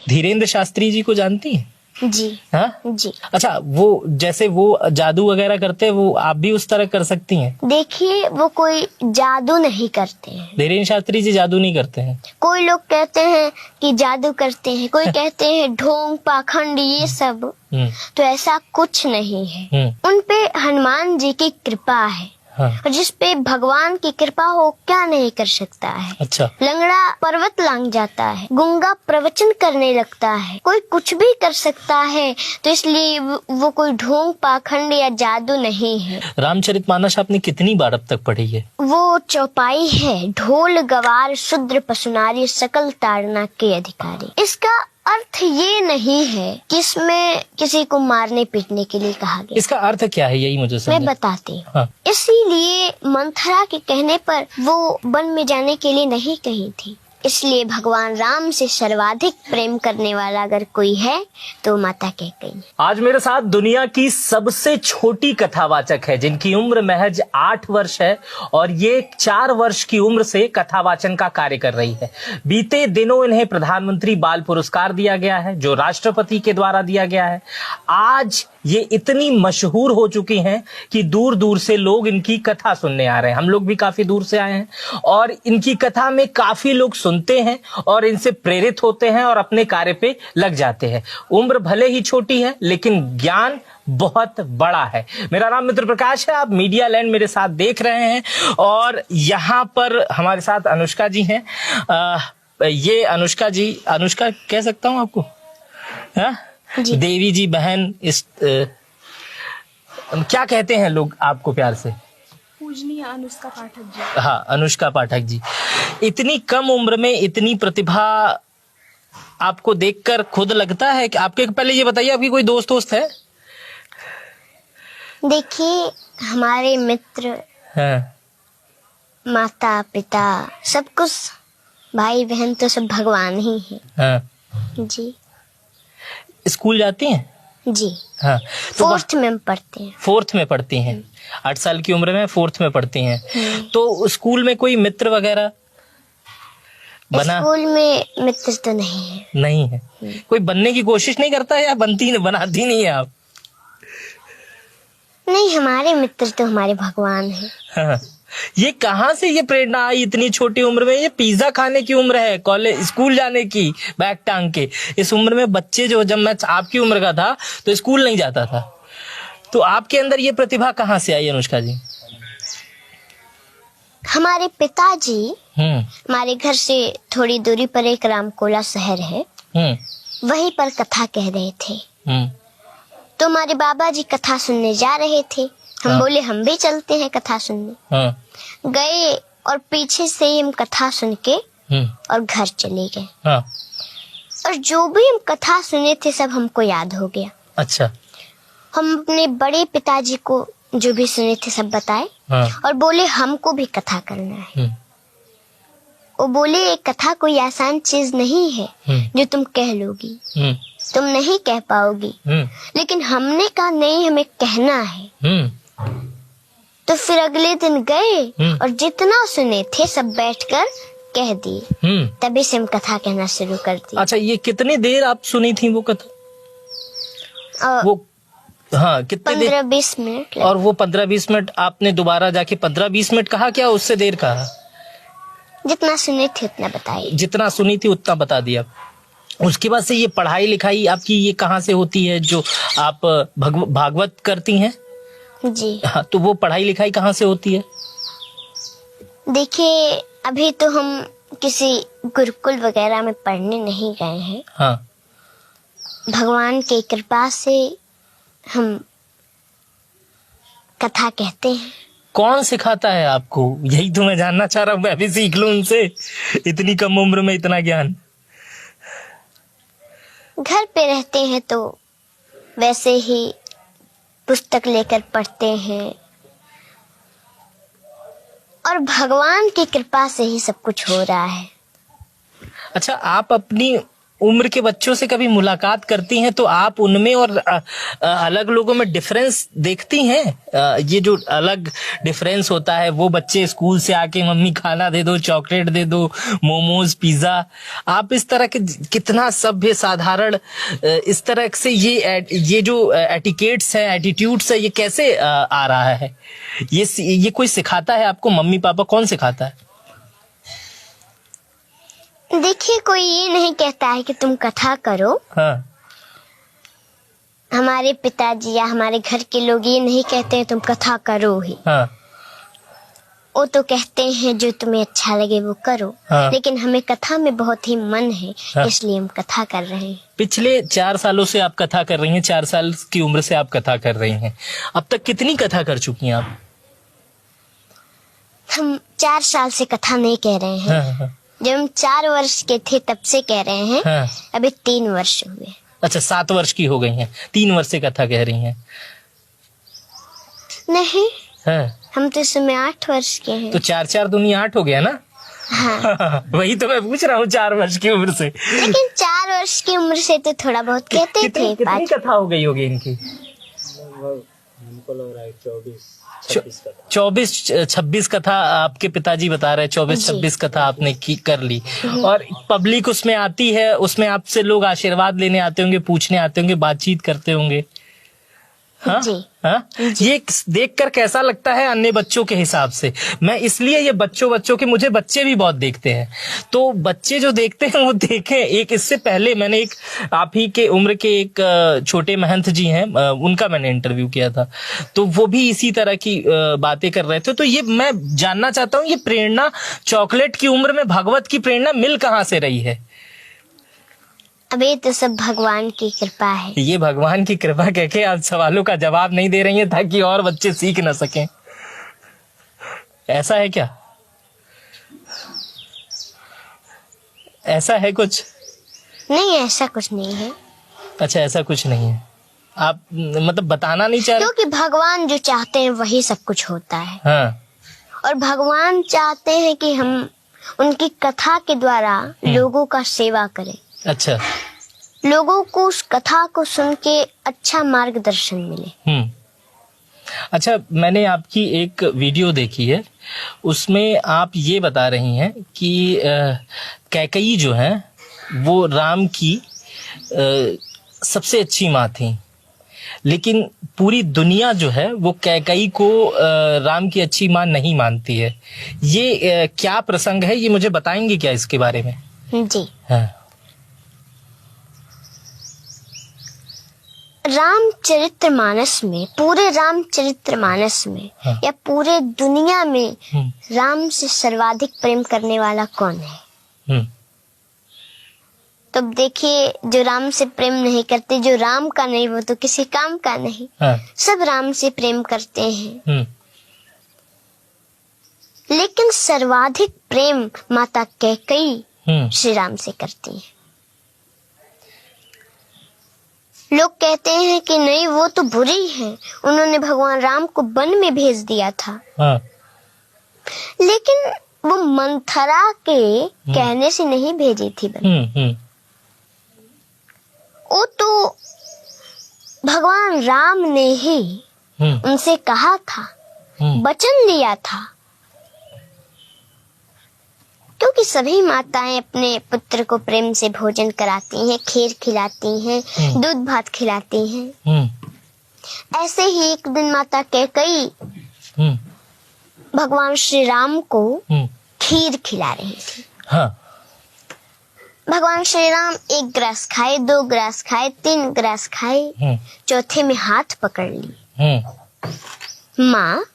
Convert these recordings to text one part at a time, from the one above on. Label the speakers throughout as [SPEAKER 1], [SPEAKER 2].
[SPEAKER 1] धीरेन्द्र शास्त्री जी को जानती हैं?
[SPEAKER 2] जी
[SPEAKER 1] हाँ
[SPEAKER 2] जी।
[SPEAKER 1] अच्छा, वो जैसे वो जादू वगैरह करते हैं, वो आप भी उस तरह कर सकती हैं?
[SPEAKER 2] देखिए, वो कोई जादू नहीं करते हैं।
[SPEAKER 1] धीरेन्द्र शास्त्री जी जादू नहीं करते हैं?
[SPEAKER 2] कोई लोग कहते हैं कि जादू करते हैं, कोई कहते हैं ढोंग पाखंड ये सब, तो ऐसा कुछ नहीं है। उन पे हनुमान जी की कृपा है।
[SPEAKER 1] हाँ।
[SPEAKER 2] और जिस पे भगवान की कृपा हो क्या नहीं कर सकता है।
[SPEAKER 1] अच्छा।
[SPEAKER 2] लंगड़ा पर्वत लांग जाता है, गूंगा प्रवचन करने लगता है, कोई कुछ भी कर सकता है, तो इसलिए वो कोई ढोंग पाखंड या जादू नहीं है।
[SPEAKER 1] रामचरितमानस आपने कितनी बार अब तक पढ़ी है?
[SPEAKER 2] वो चौपाई है, ढोल गवार शूद्र पशुनारी सकल ताड़ना के अधिकारी। इसका अर्थ ये नहीं है कि इसमें किसी को मारने पीटने के लिए कहा गया।
[SPEAKER 1] इसका अर्थ क्या है, यही मुझे समझ।
[SPEAKER 2] मैं बताती हूँ।
[SPEAKER 1] हाँ।
[SPEAKER 2] इसीलिए मंथरा के कहने पर वो वन में जाने के लिए नहीं कही थी। इसलिए भगवान राम से सर्वाधिक प्रेम करने वाला अगर कोई है तो माता कैकेयी।
[SPEAKER 1] आज मेरे साथ दुनिया की सबसे छोटी कथावाचक है, जिनकी उम्र महज 8 वर्ष है और ये 4 वर्ष की उम्र से कथावाचन का कार्य कर रही है। बीते दिनों इन्हें प्रधानमंत्री बाल पुरस्कार दिया गया है, जो राष्ट्रपति के द्वारा दिया गया है। आज ये इतनी मशहूर हो चुकी हैं कि दूर दूर से लोग इनकी कथा सुनने आ रहे हैं। हम लोग भी काफी दूर से आए हैं और इनकी कथा में काफी लोग सुनते हैं और इनसे प्रेरित होते हैं और अपने कार्य पे लग जाते हैं। उम्र भले ही छोटी है लेकिन ज्ञान बहुत बड़ा है। मेरा नाम मित्र प्रकाश है, आप मीडिया लैंड मेरे साथ देख रहे हैं और यहाँ पर हमारे साथ अनुष्का जी हैं। ये अनुष्का जी, अनुष्का कह सकता हूँ आपको? हाँ? देवी जी बहन, इस क्या कहते हैं लोग आपको प्यार से?
[SPEAKER 3] पूजनीय अनुष्का पाठक जी।
[SPEAKER 1] हाँ, अनुष्का पाठक जी। इतनी कम उम्र में इतनी प्रतिभा आपको देखकर खुद लगता है कि आपके, पहले ये बताइए आपकी कोई दोस्त है?
[SPEAKER 2] देखिए, हमारे मित्र,
[SPEAKER 1] हाँ।
[SPEAKER 2] माता पिता, सब कुछ, भाई बहन तो सब भगवान ही है।
[SPEAKER 1] हाँ।
[SPEAKER 2] जी।
[SPEAKER 1] स्कूल जाती हैं?
[SPEAKER 2] जी
[SPEAKER 1] हाँ। तो
[SPEAKER 2] 4th में पढ़ते हैं।
[SPEAKER 1] 4th में पढ़ती हैं? 8 साल की उम्र में 4th में पढ़ती हैं। तो स्कूल में कोई मित्र वगैरह बना?
[SPEAKER 2] स्कूल में मित्र तो नहीं है।
[SPEAKER 1] नहीं है? कोई बनने की कोशिश नहीं करता है या बनाती नहीं है आप?
[SPEAKER 2] नहीं, हमारे मित्र तो हमारे भगवान हैं।
[SPEAKER 1] हाँ। ये कहाँ से ये प्रेरणा आई इतनी छोटी उम्र में? ये पिज्जा खाने की उम्र है, कॉलेज स्कूल जाने की, बैग टांग के। इस उम्र में बच्चे जो, जब मैं आपकी उम्र का था तो स्कूल नहीं जाता था, तो आपके अंदर ये प्रतिभा कहाँ से आई अनुष्का जी?
[SPEAKER 2] हमारे पिताजी, हमारे घर से थोड़ी दूरी पर एक रामकोला शहर है, वहीं पर कथा कह रहे थे। तो हमारे बाबा जी कथा सुनने जा रहे थे। हम बोले हम भी चलते हैं कथा सुनने। गए और पीछे से ही हम कथा सुन के और घर चले गए। और जो भी हम कथा सुने थे सब हमको याद हो गया। अच्छा। हम अपने बड़े पिताजी को जो भी सुने थे सब बताए और बोले हमको भी कथा करना है। वो बोले एक कथा कोई आसान चीज नहीं है जो तुम कह लोगी, तुम नहीं कह पाओगी, लेकिन हमने कहा नहीं, हमें कहना है। तो फिर अगले दिन गए और जितना सुने थे सब बैठकर कह दिए। तभी से हम कथा कहना शुरू कर दी।
[SPEAKER 1] अच्छा, ये कितनी देर आप सुनी थी वो कथा? वो हाँ, कितने
[SPEAKER 2] 15-20 मिनट।
[SPEAKER 1] और वो 15-20 मिनट आपने दोबारा जाके 15-20 मिनट कहा, क्या उससे देर कहा?
[SPEAKER 2] जितना सुने थे उतना बताइए। जितना
[SPEAKER 1] सुनी थी उतना बता दिया। उसके बाद से ये पढ़ाई लिखाई आपकी ये कहाँ से होती है, जो आप भागवत करती हैं?
[SPEAKER 2] जी
[SPEAKER 1] हाँ, तो वो पढ़ाई लिखाई कहाँ से होती है?
[SPEAKER 2] देखिए, अभी तो हम किसी गुरुकुल वगैरह में पढ़ने नहीं गए हैं। हाँ। भगवान की कृपा से हम कथा कहते हैं।
[SPEAKER 1] कौन सिखाता है आपको? यही तो मैं जानना चाह रहा हूँ, मैं भी सीख लूं उनसे, इतनी कम उम्र में इतना ज्ञान।
[SPEAKER 2] घर पे रहते हैं तो वैसे ही पुस्तक लेकर पढ़ते हैं और भगवान की कृपा से ही सब कुछ हो रहा है।
[SPEAKER 1] अच्छा, आप अपनी उम्र के बच्चों से कभी मुलाकात करती हैं तो आप उनमें और अलग लोगों में डिफरेंस देखती हैं? ये जो अलग डिफरेंस होता है, वो बच्चे स्कूल से आके मम्मी खाना दे दो, चॉकलेट दे दो, मोमोज, पिज्जा, आप इस तरह के कितना सभ्य साधारण इस तरह से ये जो एटिकेट्स है, एटीट्यूड्स है, ये कैसे आ रहा है? ये कोई सिखाता है आपको? मम्मी पापा कौन सिखाता है?
[SPEAKER 2] देखिए, कोई ये नहीं कहता है कि तुम कथा करो।
[SPEAKER 1] हाँ।
[SPEAKER 2] हमारे पिताजी या हमारे घर के लोग ये नहीं कहते हैं तुम कथा करो ही।
[SPEAKER 1] हाँ।
[SPEAKER 2] वो तो कहते हैं जो तुम्हें अच्छा लगे वो करो।
[SPEAKER 1] हाँ।
[SPEAKER 2] लेकिन हमें कथा में बहुत ही मन है।
[SPEAKER 1] हाँ।
[SPEAKER 2] इसलिए हम कथा कर रहे हैं।
[SPEAKER 1] पिछले 4 सालों से आप कथा कर रही हैं, 4 साल की उम्र से आप कथा कर रही हैं। अब तक कितनी कथा कर चुकी हैं आप?
[SPEAKER 2] हम 4 साल से कथा नहीं कह रहे हैं।
[SPEAKER 1] हाँ, हाँ।
[SPEAKER 2] जब हम 4 वर्ष के थे तब से कह रहे हैं।
[SPEAKER 1] हाँ।
[SPEAKER 2] अभी 3 वर्ष हुए।
[SPEAKER 1] अच्छा, 7 वर्ष की हो गई हैं, 3 वर्ष से कथा कह रही हैं।
[SPEAKER 2] नहीं,
[SPEAKER 1] हाँ।
[SPEAKER 2] हम तो इस समय 8 वर्ष के हैं।
[SPEAKER 1] तो 4 दूनी 8 हो गया ना?
[SPEAKER 2] हाँ।
[SPEAKER 1] वही तो मैं पूछ रहा हूँ, 4 वर्ष की उम्र से।
[SPEAKER 2] लेकिन 4 वर्ष की उम्र से तो थोड़ा बहुत कहते थे।
[SPEAKER 1] कितनी कथा हो गई होगी इनकी? 24-26 कथा आपके पिताजी बता रहे हैं। 24-26 कथा आपने कर ली। और पब्लिक उसमें आती है, उसमें आपसे लोग आशीर्वाद लेने आते होंगे, पूछने आते होंगे, बातचीत करते होंगे। हाँ?
[SPEAKER 2] जी।
[SPEAKER 1] हाँ? ये देखकर कैसा लगता है अन्य बच्चों के हिसाब से? मैं इसलिए ये बच्चों के, मुझे बच्चे भी बहुत देखते हैं, तो बच्चे जो देखते हैं वो देखें। एक इससे पहले मैंने एक आप ही के उम्र के एक छोटे महंत जी हैं, उनका मैंने इंटरव्यू किया था, तो वो भी इसी तरह की बातें कर रहे थे। तो ये मैं जानना चाहता हूँ, ये प्रेरणा चॉकलेट की उम्र में भगवत की प्रेरणा मिल कहाँ से रही है?
[SPEAKER 2] अब ये तो सब भगवान की कृपा है।
[SPEAKER 1] ये भगवान की कृपा कह के आप सवालों का जवाब नहीं दे रही हैं ताकि और बच्चे सीख न सकें, ऐसा है क्या? ऐसा है कुछ?
[SPEAKER 2] नहीं, ऐसा कुछ नहीं है।
[SPEAKER 1] अच्छा, ऐसा कुछ नहीं है। आप मतलब बताना नहीं चाह रहे?
[SPEAKER 2] क्योंकि भगवान जो चाहते हैं वही सब कुछ होता है।
[SPEAKER 1] हाँ।
[SPEAKER 2] और भगवान चाहते हैं कि हम उनकी कथा के द्वारा लोगों का सेवा करें।
[SPEAKER 1] अच्छा।
[SPEAKER 2] लोगों को उस कथा को सुन के अच्छा मार्गदर्शन मिले।
[SPEAKER 1] अच्छा, मैंने आपकी एक वीडियो देखी है, उसमें आप ये बता रही हैं कि कैकेयी जो है वो राम की सबसे अच्छी माँ थी, लेकिन पूरी दुनिया जो है वो कैकेयी को राम की अच्छी माँ नहीं मानती है। ये क्या प्रसंग है, ये मुझे बताएंगे क्या इसके बारे में?
[SPEAKER 2] जी।
[SPEAKER 1] हाँ।
[SPEAKER 2] रामचरितमानस में, पूरे रामचरितमानस में
[SPEAKER 1] हाँ।
[SPEAKER 2] या पूरे दुनिया में राम से सर्वाधिक प्रेम करने वाला कौन है? तो देखिए, जो राम से प्रेम नहीं करते, जो राम का नहीं वो तो किसी काम का नहीं।
[SPEAKER 1] हाँ।
[SPEAKER 2] सब राम से प्रेम करते हैं। लेकिन सर्वाधिक प्रेम माता कैकेयी श्री राम से करती है। लोग कहते हैं कि नहीं, वो तो बुरी है, उन्होंने भगवान राम को वन में भेज दिया था।
[SPEAKER 1] हाँ।
[SPEAKER 2] लेकिन वो मंथरा के कहने से नहीं भेजी थी वन। वो तो भगवान राम ने ही उनसे कहा था, वचन दिया था। क्योंकि सभी माताएं अपने पुत्र को प्रेम से भोजन कराती हैं, खीर खिलाती हैं, दूध भात खिलाती हैं। ऐसे ही एक दिन माता कैकेयी भगवान श्री राम को खीर खिला रही थी। हाँ। भगवान श्री राम 1 ग्रास खाए, 2 ग्रास खाए, 3 ग्रास खाए, चौथे में हाथ पकड़ ली। माँ,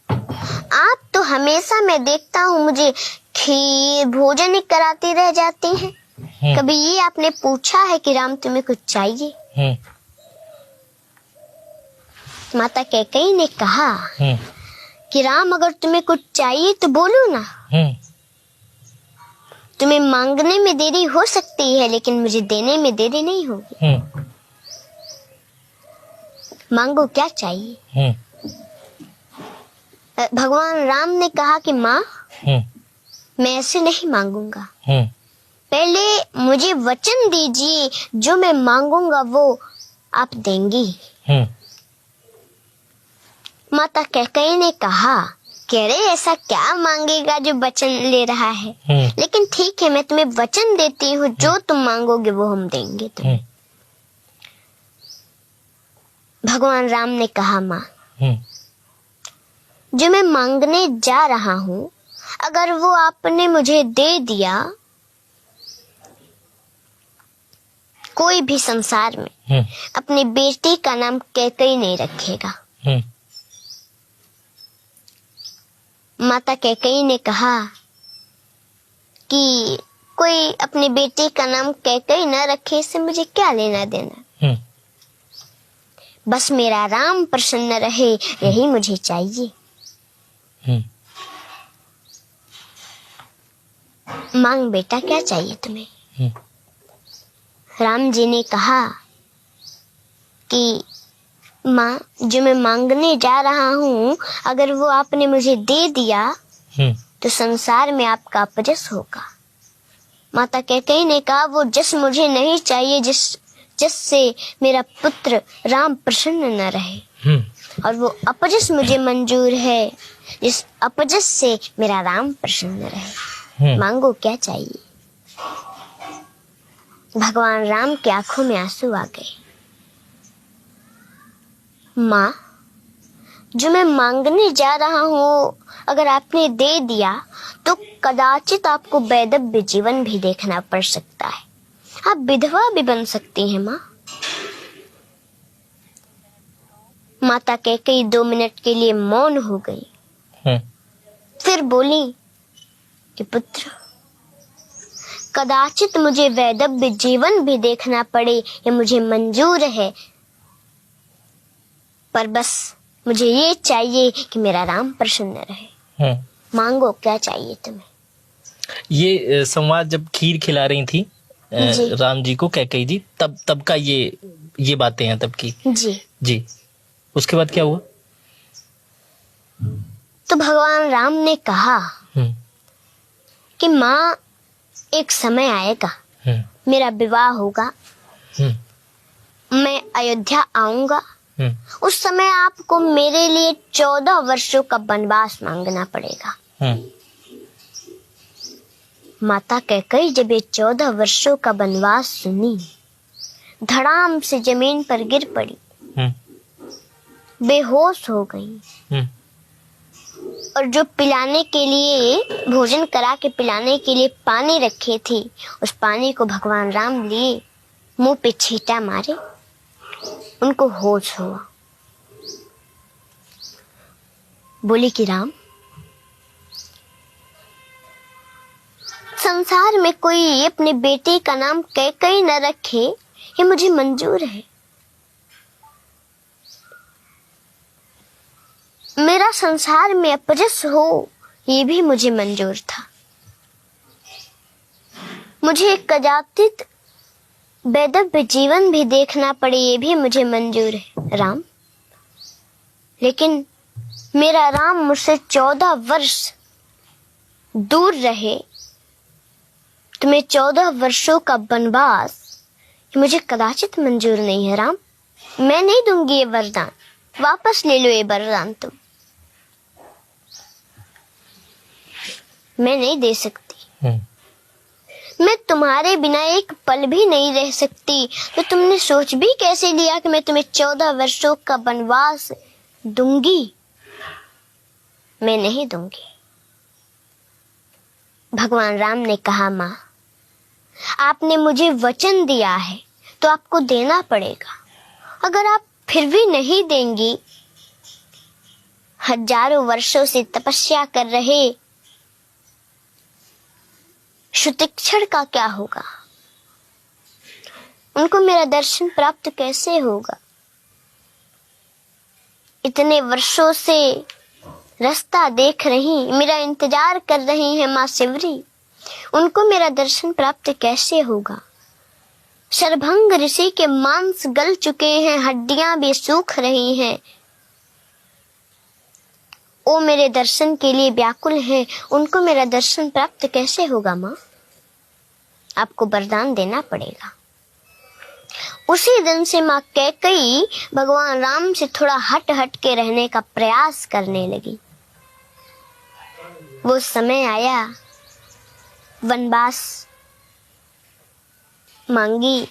[SPEAKER 2] आप तो हमेशा मैं देखता हूँ मुझे खीर भोजन ही कराती रह जाती हैं। कभी ये आपने पूछा है कि राम तुम्हें कुछ चाहिए? माता कैकेयी ने कहा कि राम, अगर तुम्हें कुछ चाहिए तो बोलो ना। तुम्हें मांगने में देरी हो सकती है, लेकिन मुझे देने में देरी नहीं होगी। मांगो, क्या चाहिए? भगवान राम ने कहा कि माँ, मैं ऐसे नहीं मांगूंगा, पहले मुझे वचन दीजिए, जो मैं मांगूंगा वो आप देंगी। माता कैकेयी ने कहा, कह रहे ऐसा क्या मांगेगा जो वचन ले रहा है, लेकिन ठीक है, मैं तुम्हें वचन देती हूँ, जो तुम मांगोगे वो हम देंगे तुम्हें। भगवान राम ने कहा, माँ जो मैं मांगने जा रहा हूँ, अगर वो आपने मुझे दे दिया, कोई भी संसार में अपनी बेटी का नाम कैकेयी नहीं रखेगा। माता कैकेयी ने कहा कि कोई अपनी बेटी का नाम कैकेयी न रखे, इससे मुझे क्या लेना देना, बस मेरा राम प्रसन्न रहे, यही मुझे चाहिए। मांग बेटा, क्या चाहिए तुम्हें? राम जी ने कहा कि माँ, जो मैं मांगने जा रहा हूँ, अगर वो आपने मुझे दे दिया तो संसार में आपका अपजस होगा। माता कैकेयी ने कहा, वो जस मुझे नहीं चाहिए जिससे मेरा पुत्र राम प्रसन्न न रहे, और वो अपजस मुझे मंजूर है, जिस अपजस से मेरा राम प्रसन्न रहे। मांगो, क्या चाहिए? भगवान राम की आंखों में आंसू आ गए। माँ, जो मैं मांगने जा रहा हूँ, अगर आपने दे दिया तो कदाचित आपको वैधव्य जीवन भी देखना पड़ सकता है, आप विधवा भी बन सकती हैं। माँ, माता कैकेयी 2 मिनट के लिए मौन हो गई, फिर बोली कि पुत्र, कदाचित मुझे वैधव्य जीवन भी देखना पड़े, ये मुझे मंजूर है, पर बस मुझे ये चाहिए कि मेरा राम प्रसन्न रहे। मांगो, क्या चाहिए तुम्हें?
[SPEAKER 1] ये संवाद जब खीर खिला रही थी राम जी को कैकेयी जी, तब का ये बातें हैं तब की। जी। उसके बाद क्या हुआ?
[SPEAKER 2] तो भगवान राम ने कहा कि माँ, एक समय आएगा, मेरा विवाह होगा, मैं अयोध्या आऊंगा, उस समय आपको मेरे लिए 14 वर्षों का वनवास मांगना पड़ेगा। माता कैकेयी जब ये 14 वर्षों का वनवास सुनी, धड़ाम से जमीन पर गिर पड़ी, बेहोश हो गई, और जो पिलाने के लिए, भोजन करा के पिलाने के लिए पानी रखे थे, उस पानी को भगवान राम लिए, मुंह पे छींटा मारे, उनको होश हुआ। बोली कि राम, संसार में कोई अपने बेटे का नाम कैकेयी न रखे, ये मुझे मंजूर है। मेरा संसार में अपजस हो, ये भी मुझे मंजूर था। मुझे कदाचित वैधव्य जीवन भी देखना पड़े, ये भी मुझे मंजूर है राम, लेकिन मेरा राम मुझसे 14 वर्ष दूर रहे, तुम्हें 14 वर्षों का वनवास मुझे कदाचित मंजूर नहीं है राम। मैं नहीं दूंगी ये वरदान, वापस ले लो ये वरदान तुम, मैं नहीं दे सकती। मैं तुम्हारे बिना एक पल भी नहीं रह सकती, तो तुमने सोच भी कैसे लिया कि मैं तुम्हें 14 वर्षों का वनवास दूंगी? मैं नहीं दूंगी। भगवान राम ने कहा, माँ, आपने मुझे वचन दिया है तो आपको देना पड़ेगा। अगर आप फिर भी नहीं देंगी, हजारों वर्षों से तपस्या कर रहे शुतिक्षण का क्या होगा? उनको मेरा दर्शन प्राप्त कैसे होगा? इतने वर्षों से रास्ता देख रही, मेरा इंतजार कर रही है माँ शिवरी, उनको मेरा दर्शन प्राप्त कैसे होगा? शरभंग ऋषि के मांस गल चुके हैं, हड्डियां भी सूख रही हैं, वो मेरे दर्शन के लिए व्याकुल हैं, उनको मेरा दर्शन प्राप्त कैसे होगा माँ? आपको वरदान देना पड़ेगा। उसी दिन से माँ कैकेयी भगवान राम से थोड़ा हट हट के रहने का प्रयास करने लगी। वो समय आया, वनवास मांगी,